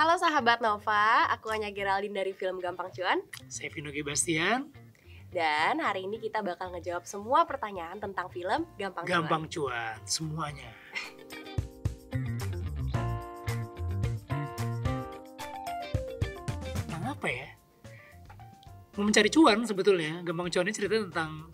Halo sahabat Nova, aku Anya Geraldine dari film Gampang Cuan. Saya Vino G. Bastian. Dan hari ini kita bakal ngejawab semua pertanyaan tentang film Gampang Cuan. Gampang Cuan, semuanya. Tentang apa ya? Mau mencari cuan sebetulnya. Gampang Cuan ini cerita tentang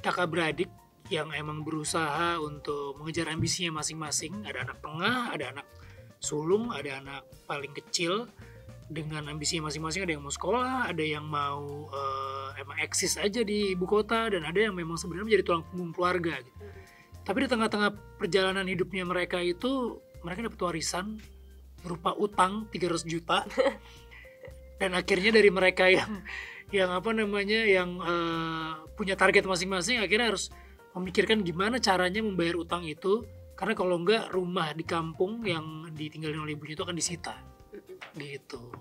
kakak beradik yang emang berusaha untuk mengejar ambisinya masing-masing. Ada anak tengah, ada anak sulung, ada anak paling kecil dengan ambisinya masing-masing. Ada yang mau sekolah, ada yang mau emang eksis aja di ibu kota, dan ada yang memang sebenarnya menjadi tulang punggung keluarga gitu. Tapi di tengah-tengah perjalanan hidupnya mereka dapat warisan berupa utang 300 juta. Dan akhirnya dari mereka yang punya target masing-masing akhirnya harus memikirkan gimana caranya membayar utang itu, karena kalau enggak rumah di kampung yang ditinggalin oleh ibunya itu akan disita gitu.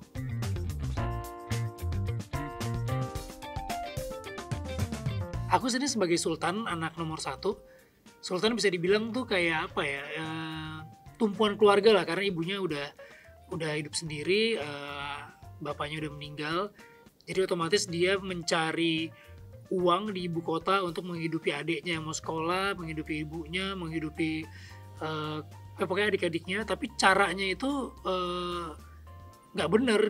Aku sendiri sebagai Sultan, anak nomor 1. Sultan bisa dibilang tuh kayak apa ya, tumpuan keluarga lah, karena ibunya udah hidup sendiri, bapaknya udah meninggal. Jadi otomatis dia mencari uang di ibu kota untuk menghidupi adiknya yang mau sekolah, menghidupi ibunya, menghidupi pokoknya adik-adiknya. Tapi caranya itu nggak bener.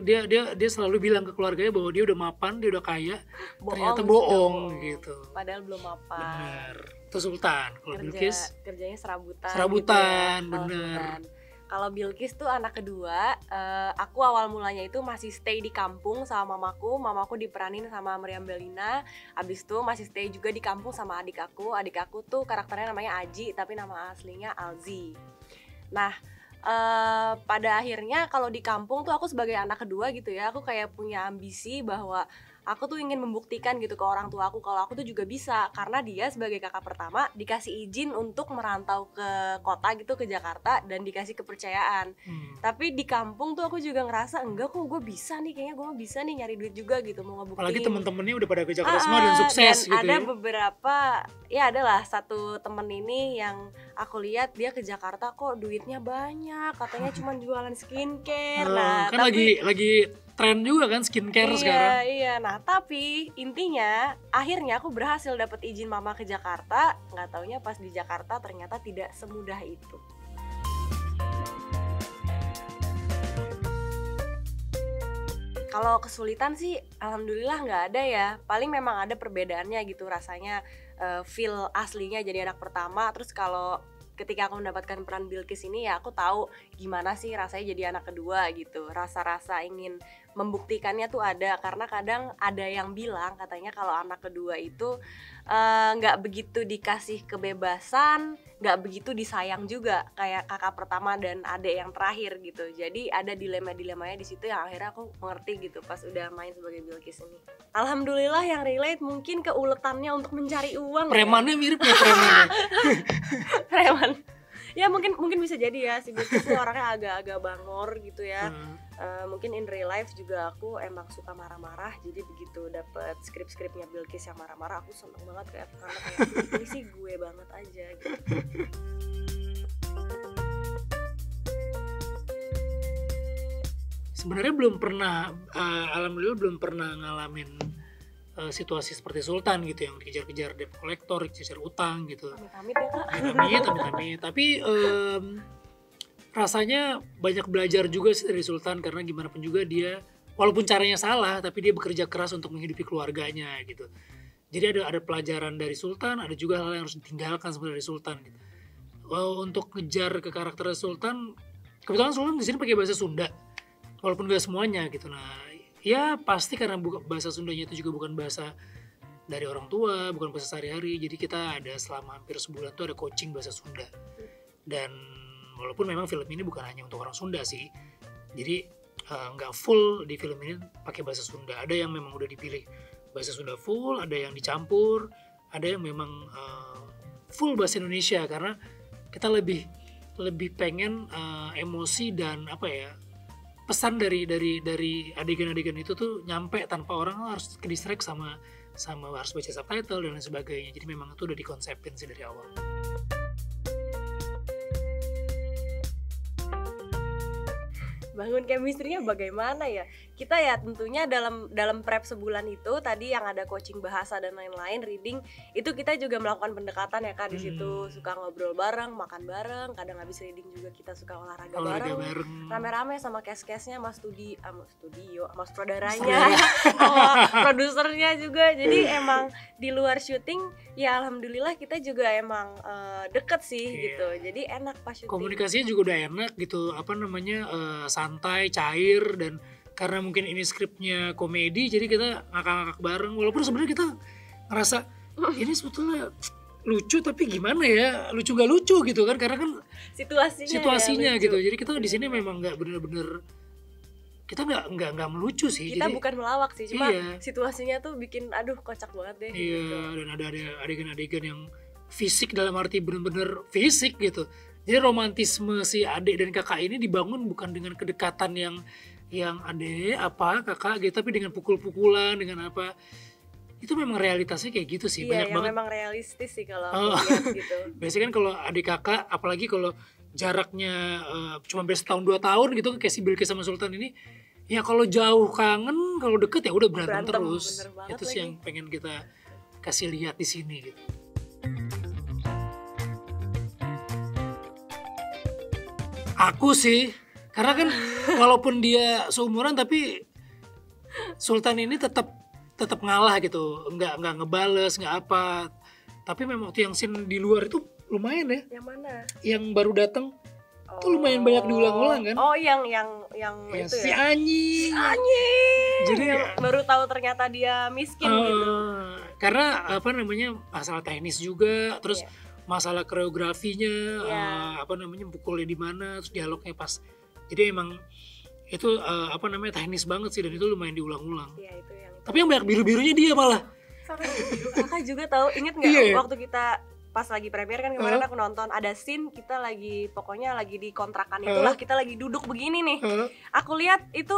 Dia selalu bilang ke keluarganya bahwa dia udah mapan, dia udah kaya. Ternyata bohong gitu. Padahal belum mapan. Bener. Itu Sultan. Kalau Bilqis kerjanya serabutan. Serabutan, gitu ya, bener. Kalau Bilqis tuh anak kedua. Aku awal mulanya itu masih stay di kampung sama mamaku. Mamaku diperanin sama Meriam Bellina. Abis itu masih stay juga di kampung sama adik aku. Adik aku tuh karakternya namanya Aji, tapi nama aslinya Alzi. Nah, pada akhirnya kalau di kampung tuh aku sebagai anak kedua gitu ya, aku kayak punya ambisi bahwa aku tuh ingin membuktikan gitu ke orang tua aku kalau aku tuh juga bisa, karena dia sebagai kakak pertama dikasih izin untuk merantau ke kota gitu, ke Jakarta, dan dikasih kepercayaan. Tapi di kampung tuh aku juga ngerasa enggak kok, gue bisa nih, kayaknya gue bisa nih nyari duit juga gitu, mau ngebuktiin. Apalagi temen-temennya udah pada ke Jakarta semua dan sukses dan gitu ada ya. beberapa, ya adalah satu temen ini yang aku lihat dia ke Jakarta kok duitnya banyak, katanya cuma jualan skincare. Nah, kan tapi lagi tren juga kan skincare sekarang. Iya. Nah, tapi intinya akhirnya aku berhasil dapat izin mama ke Jakarta. Nggak taunya pas di Jakarta ternyata tidak semudah itu. Kalau kesulitan sih alhamdulillah nggak ada ya. Paling memang ada perbedaannya gitu rasanya, feel aslinya jadi anak pertama. Terus kalau ketika aku mendapatkan peran Bilqis ini ya aku tahu gimana sih rasanya jadi anak kedua gitu. Rasa-rasa ingin membuktikannya tuh ada, karena kadang ada yang bilang katanya kalau anak kedua itu nggak begitu dikasih kebebasan, nggak begitu disayang juga kayak kakak pertama dan adik yang terakhir gitu. Jadi ada dilema-dilemanya di situ yang akhirnya aku mengerti gitu pas udah main sebagai Bilqis ini. Alhamdulillah yang relate mungkin keuletannya untuk mencari uang. Premannya mirip ya premannya. Preman. Ya mungkin bisa jadi ya, si Bilqis tuh orangnya agak-agak bangor gitu ya. Mungkin in real life juga aku emang suka marah-marah, jadi begitu dapet skrip-skripnya Bilqis yang marah-marah aku seneng banget karena kayak ini sih gue banget aja gitu. Sebenarnya alhamdulillah belum pernah ngalamin situasi seperti Sultan gitu, yang dikejar-kejar debt collector, dikejar utang gitu. Amit-amit ya kak. Amit. Tapi rasanya banyak belajar juga sih dari Sultan, karena gimana pun juga dia walaupun caranya salah tapi dia bekerja keras untuk menghidupi keluarganya gitu. Jadi ada pelajaran dari Sultan, ada juga hal yang harus ditinggalkan sebenarnya dari Sultan gitu. Untuk ngejar ke karakter Sultan, kebetulan Sultan di sini pakai bahasa Sunda walaupun gak semuanya gitu. Nah, ya pasti karena bahasa Sundanya itu juga bukan bahasa dari orang tua, bukan bahasa sehari-hari. Jadi kita ada selama hampir sebulan tuh ada coaching bahasa Sunda. Dan walaupun memang film ini bukan hanya untuk orang Sunda sih, jadi nggak full di film ini pakai bahasa Sunda. Ada yang memang udah dipilih bahasa Sunda full, ada yang dicampur, ada yang memang full bahasa Indonesia, karena kita lebih pengen emosi dan pesan dari adegan-adegan itu tuh nyampe tanpa orang harus ke-distract sama harus baca subtitle dan lain sebagainya. Jadi memang itu udah dikonsepin sih dari awal. bangun chemistry-nya bagaimana ya? Kita ya tentunya dalam prep sebulan itu tadi yang ada coaching bahasa dan lain-lain, reading, itu kita juga melakukan pendekatan ya Kak di situ, suka ngobrol bareng, makan bareng, kadang habis reading juga kita suka olahraga bareng. Rame-rame sama cast-castnya, sama studio, sama sutradaranya, sama produsernya juga. Jadi emang di luar syuting ya alhamdulillah kita juga emang deket sih gitu. Jadi enak pas syuting. Komunikasinya juga udah enak gitu, santai, cair, dan karena mungkin ini skripnya komedi jadi kita ngakak-ngakak bareng, walaupun sebenarnya kita ngerasa ini sebetulnya lucu tapi gimana ya, lucu gak lucu gitu kan, karena kan situasinya ya, gitu. Jadi kita di sini memang nggak bener-bener, kita nggak melucu sih, kita jadi, bukan melawak sih, cuma situasinya tuh bikin aduh kocak banget deh. Iya gitu. Dan ada adegan-adegan yang fisik, dalam arti bener-bener fisik gitu. Jadi romantisme si adik dan kakak ini dibangun bukan dengan kedekatan yang adek apa kakak gitu, tapi dengan pukul-pukulan, dengan apa, itu memang realitasnya kayak gitu sih. Iya, banyak banget memang realistis sih kalau lihat gitu. Biasanya kan kalau adik kakak, apalagi kalau jaraknya cuma beda setahun 2 tahun gitu, kayak si Bilqis sama Sultan ini, ya kalau jauh kangen, kalau deket ya udah berantem terus. Itu sih yang pengen kita kasih lihat di sini gitu. Aku sih, karena kan walaupun dia seumuran tapi Sultan ini tetap ngalah gitu, nggak ngebales, nggak apa. Tapi memang waktu yang scene di luar itu lumayan ya. Yang mana? Yang baru datang tuh lumayan banyak diulang-ulang kan. Oh, yang itu si ya. Anjing. Jadi baru tahu ternyata dia miskin gitu. Karena masalah teknis juga, terus masalah koreografinya, pukulnya di mana, terus dialognya pas. Jadi emang itu teknis banget sih, dan itu lumayan diulang-ulang. Iya, itu yang. Tapi yang banyak biru-birunya dia malah. Sampai biru. Kakak juga tahu, inget nggak waktu kita pas lagi premier kan kemarin aku nonton, ada scene kita lagi di kontrakan itulah, kita lagi duduk begini nih. Aku lihat itu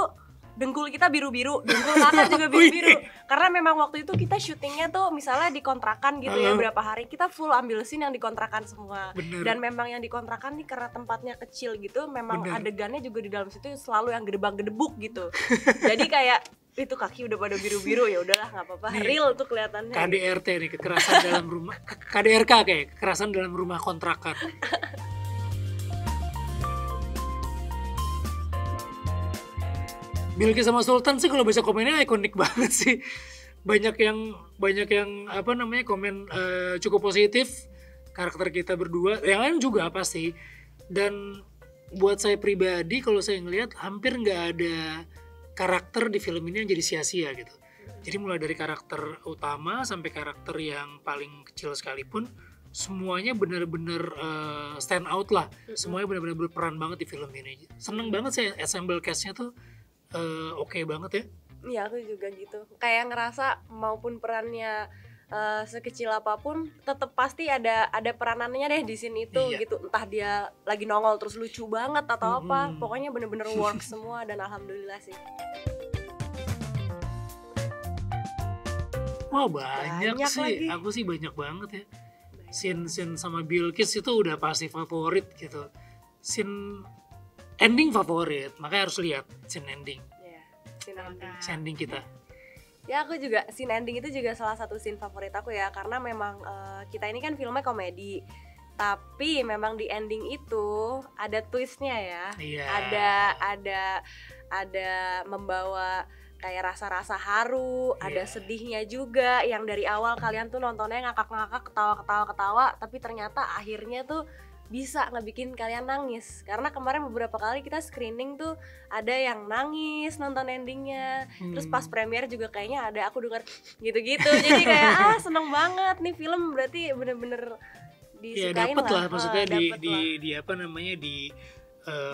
dengkul kita biru-biru, dengkul kakak juga biru-biru. Karena memang waktu itu kita syutingnya tuh misalnya di kontrakan gitu ya, berapa hari kita full ambil scene yang di kontrakan semua. Bener. Dan memang yang di kontrakan nih karena tempatnya kecil gitu, memang adegannya juga di dalam situ selalu yang gedebak-gedebuk gitu. Jadi kayak itu kaki udah pada biru-biru, ya udahlah nggak apa-apa, real tuh kelihatannya. KDRT nih, kekerasan dalam rumah, KDRK kayak kekerasan dalam rumah kontrakan. Bilqis sama Sultan sih kalau baca komennya ikonik banget sih. Banyak yang komen cukup positif karakter kita berdua. Yang lain juga pasti. Dan buat saya pribadi, kalau saya ngelihat hampir nggak ada karakter di film ini yang jadi sia-sia gitu. Jadi mulai dari karakter utama sampai karakter yang paling kecil sekalipun, semuanya benar-benar stand out lah. Semuanya benar-benar berperan banget di film ini. Seneng banget saya assemble cast-nya tuh. Oke banget ya. Iya, aku juga gitu. Kayak ngerasa maupun perannya sekecil apapun, tetap pasti ada peranannya deh di scene itu gitu. Entah dia lagi nongol terus lucu banget atau apa, pokoknya bener-bener work semua, dan alhamdulillah sih. Wah, banyak sih. Lagi. Aku sih banyak banget ya. Scene sama Bilqis itu udah pasti favorit gitu. Scene ending favorit, makanya harus lihat scene ending. Iya, scene ending kita. Ya, aku juga scene ending itu juga salah satu scene favorit aku ya, karena memang kita ini kan filmnya komedi, tapi memang di ending itu ada twistnya ya. Iya. Ada membawa kayak rasa-rasa haru, ada sedihnya juga, yang dari awal kalian tuh nontonnya ngakak-ngakak, ketawa-ketawa, tapi ternyata akhirnya tuh bisa ngebikin kalian nangis. Karena kemarin beberapa kali kita screening tuh ada yang nangis nonton endingnya. Terus pas premier juga kayaknya ada aku dengar gitu-gitu. Jadi kayak seneng banget nih film, berarti bener-bener disukain dapet lah. Maksudnya di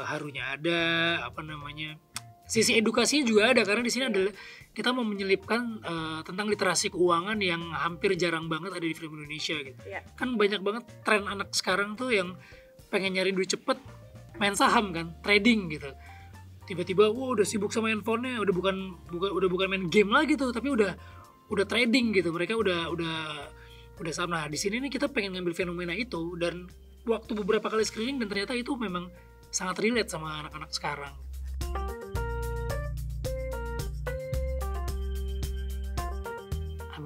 harunya ada, sisi edukasinya juga ada, karena di sini adalah kita mau menyelipkan tentang literasi keuangan yang hampir jarang banget ada di film Indonesia gitu. Kan banyak banget tren anak sekarang tuh yang pengen nyari duit cepet, main saham kan, trading gitu. Tiba-tiba udah sibuk sama handphonenya, udah bukan main game lagi tuh, tapi udah trading gitu. Mereka udah sama. Nah, di sini nih kita pengen ngambil fenomena itu, dan waktu beberapa kali screening, dan ternyata itu memang sangat relate sama anak-anak sekarang.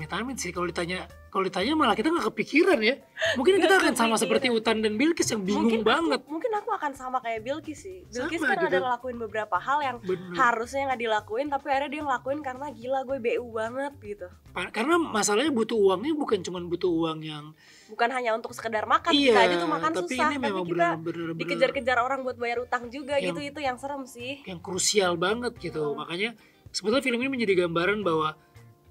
amit-amit sih kalau ditanya malah kita nggak kepikiran ya. Mungkin kita akan sama seperti Utan dan Bilqis yang bingung banget. Mungkin aku akan sama kayak Bilqis sih. Bilqis Sama kan gitu. ada ngelakuin beberapa hal yang Bener. harusnya nggak dilakuin, tapi akhirnya dia ngelakuin karena gila gue BU banget gitu. Karena masalahnya butuh uangnya bukan cuma butuh uang yang Bukan hanya untuk sekedar makan, iya, kita aja tuh makan tapi susah, ini tapi memang kita bener-bener dikejar-kejar orang buat bayar utang juga Yang- gitu. Itu yang serem sih. yang krusial banget gitu. Makanya sebetulnya film ini menjadi gambaran bahwa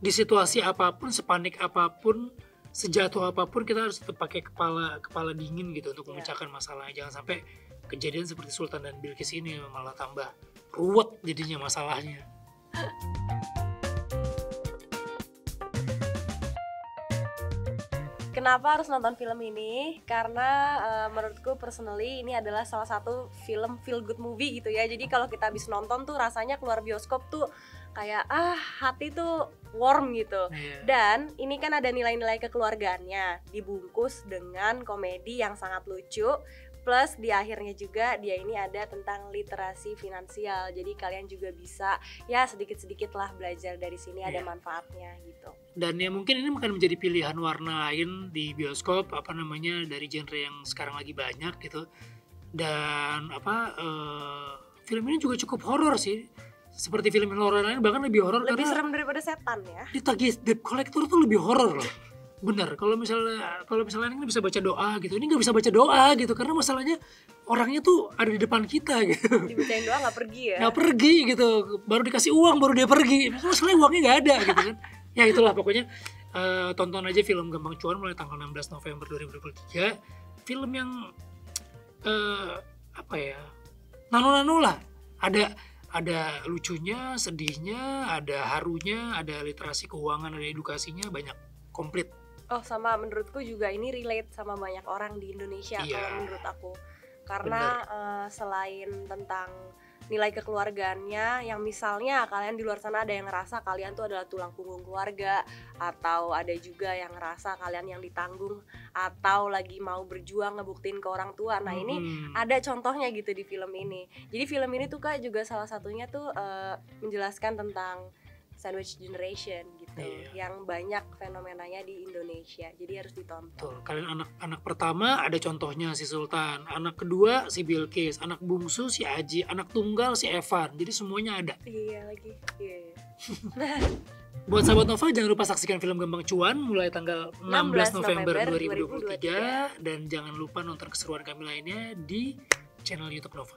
di situasi apapun, sepanik apapun, sejatuh apapun, kita harus tetap pakai kepala dingin gitu untuk memecahkan masalahnya. Jangan sampai kejadian seperti Sultan dan Bilqis ini malah tambah ruwet jadinya masalahnya. Kenapa harus nonton film ini? Karena menurutku personally ini adalah salah satu film feel good movie gitu ya. Jadi kalau kita habis nonton tuh rasanya keluar bioskop tuh kayak hati tuh warm gitu. Iya. Dan ini kan ada nilai-nilai kekeluargaannya dibungkus dengan komedi yang sangat lucu. Plus di akhirnya juga dia ini ada tentang literasi finansial. Jadi kalian juga bisa ya sedikit-sedikit lah belajar dari sini, ada Iya. manfaatnya gitu. Dan ya mungkin ini akan menjadi pilihan warna lain di bioskop dari genre yang sekarang lagi banyak gitu. Dan film ini juga cukup horor sih. Seperti film horor lain bahkan lebih horor Lebih karena serem daripada setan ya. di Tagih Debt Collector tuh lebih horor loh. Bener, kalau misalnya ini bisa baca doa gitu, ini nggak bisa baca doa gitu karena masalahnya orangnya tuh ada di depan kita gitu. Dibacain doang nggak pergi ya. Nggak pergi gitu, baru dikasih uang baru dia pergi. Masalahnya uangnya nggak ada gitu kan. Ya itulah pokoknya tonton aja film Gampang Cuan mulai tanggal 16 November 2023. Film yang nano-nano lah. Ada lucunya, sedihnya, ada harunya, ada literasi keuangan, ada edukasinya, banyak komplit. Oh sama menurutku juga ini relate sama banyak orang di Indonesia Iya. kalau menurut aku. Karena selain tentang nilai kekeluargaannya yang misalnya kalian di luar sana ada yang ngerasa kalian tuh adalah tulang punggung keluarga, atau ada juga yang ngerasa kalian yang ditanggung, atau lagi mau berjuang ngebuktiin ke orang tua. Nah ini ada contohnya gitu di film ini. Jadi film ini tuh Kak juga salah satunya tuh menjelaskan tentang sandwich generation gitu, yang banyak fenomenanya di Indonesia. Jadi harus ditonton. Betul. Kalian anak pertama ada contohnya si Sultan, anak kedua si Bilqis, anak bungsu si Aji, anak tunggal si Evan. Jadi semuanya ada. Iya lagi. Iya. Buat sahabat Nova jangan lupa saksikan film Gampang Cuan mulai tanggal 16 November 2023 dan jangan lupa nonton keseruan kami lainnya di channel YouTube Nova.